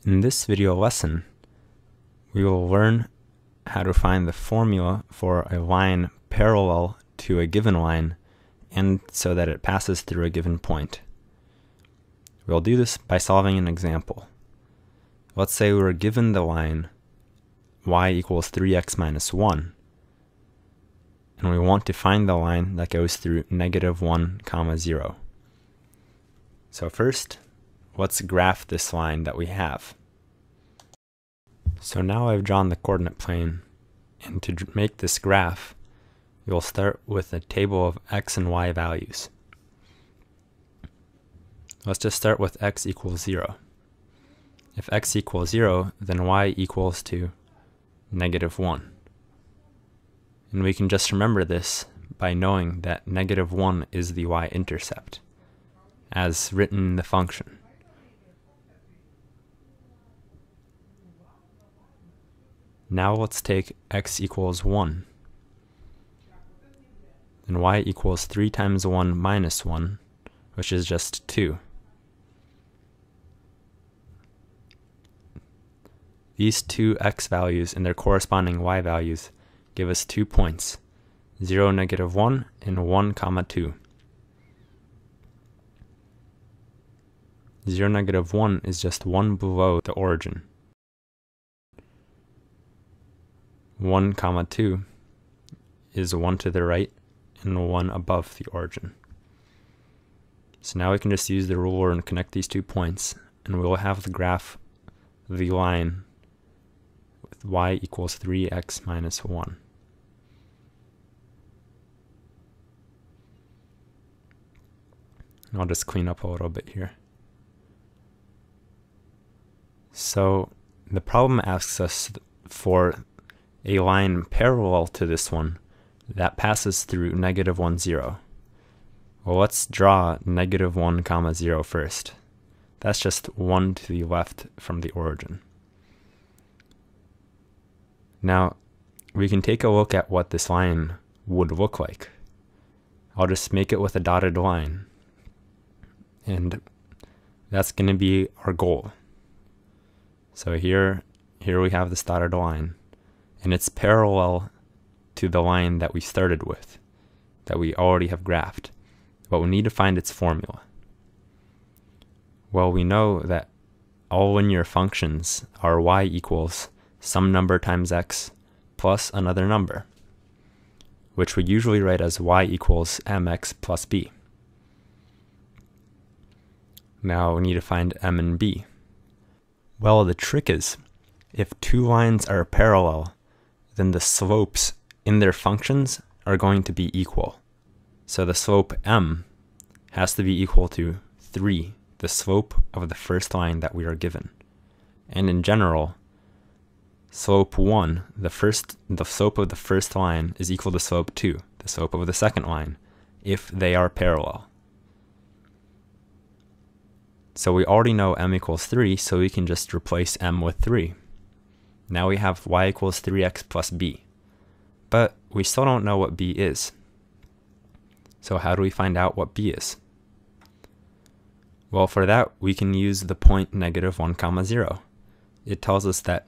In this video lesson, we will learn how to find the formula for a line parallel to a given line and so that it passes through a given point. We'll do this by solving an example. Let's say we were given the line y equals 3x minus 1, and we want to find the line that goes through -1, 0. So first, let's graph this line that we have. So now I've drawn the coordinate plane, and to make this graph, you'll start with a table of x and y values. Let's just start with x equals 0. If x equals 0, then y equals to -1. And we can just remember this by knowing that -1 is the y-intercept, as written in the function. Now let's take x equals 1. Then y equals 3 times 1 minus 1, which is just 2. These two x values and their corresponding y values give us 2 points, 0, -1, and 1, 2. 0, -1 is just 1 below the origin. 1, 2 is 1 to the right and 1 above the origin. So now we can just use the ruler and connect these 2 points, and we'll have the graph of the line with y equals 3x minus 1. And I'll just clean up a little bit here. So the problem asks us for a line parallel to this one that passes through -1, 0. Well, let's draw -1, 0 first. That's just 1 to the left from the origin. Now, we can take a look at what this line would look like. I'll just make it with a dotted line, and that's going to be our goal. So here we have this dotted line, and it's parallel to the line that we started with, that we already have graphed, but we need to find its formula. Well, we know that all linear functions are y equals some number times x plus another number, which we usually write as y equals mx plus b. Now we need to find m and b. Well, the trick is, if two lines are parallel, then the slopes in their functions are going to be equal. So the slope m has to be equal to 3, the slope of the first line that we are given. And in general, slope 1, the slope of the first line is equal to slope 2, the slope of the second line, if they are parallel. So we already know m equals 3, so we can just replace m with 3. Now we have y equals 3x plus b. But we still don't know what b is. So how do we find out what b is? Well, for that, we can use the point -1, 0. It tells us that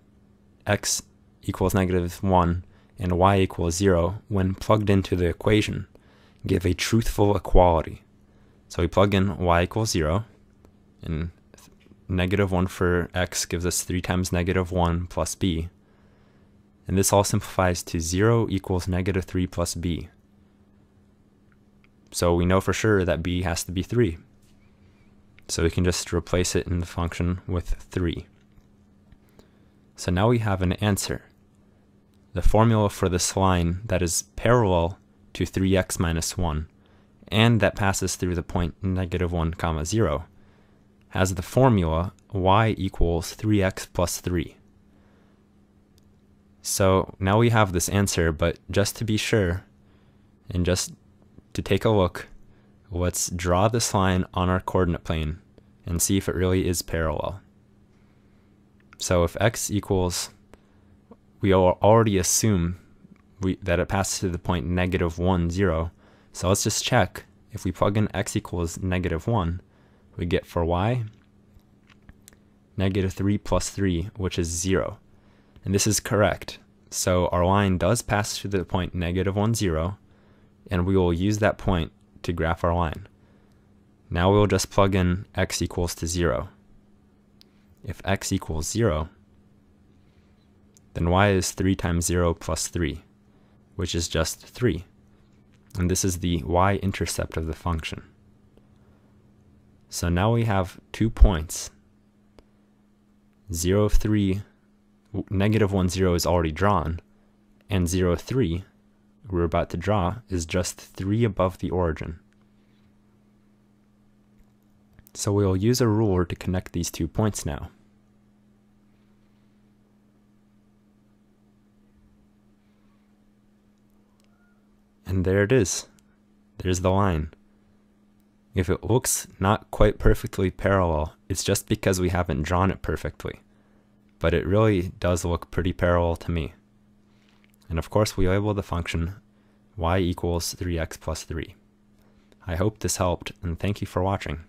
x equals -1 and y equals 0, when plugged into the equation, give a truthful equality. So we plug in y equals 0, and -1 for x gives us 3 times -1 plus b. And this all simplifies to 0 equals -3 plus b. So we know for sure that b has to be 3. So we can just replace it in the function with 3. So now we have an answer. The formula for this line that is parallel to 3x minus 1 and that passes through the point -1, 0 has the formula y equals 3x plus 3. So now we have this answer, but just to be sure, and just to take a look, let's draw this line on our coordinate plane and see if it really is parallel. So if x equals, we already assume that it passes through the point -1, 0. So let's just check. If we plug in x equals -1, we get for y negative 3 plus 3, which is 0. And this is correct. So our line does pass through the point negative 1, 0, and we will use that point to graph our line. Now we'll just plug in x equals to 0. If x equals 0, then y is 3 times 0 plus 3, which is just 3. And this is the y-intercept of the function. So now we have 2 points. 0, 3, negative 1, 0 is already drawn, and 0, 3 we're about to draw is just 3 above the origin. So we'll use a ruler to connect these 2 points now. And there it is. There's the line. If it looks not quite perfectly parallel, it's just because we haven't drawn it perfectly. But it really does look pretty parallel to me. And of course we label the function y equals 3x plus 3. I hope this helped, and thank you for watching.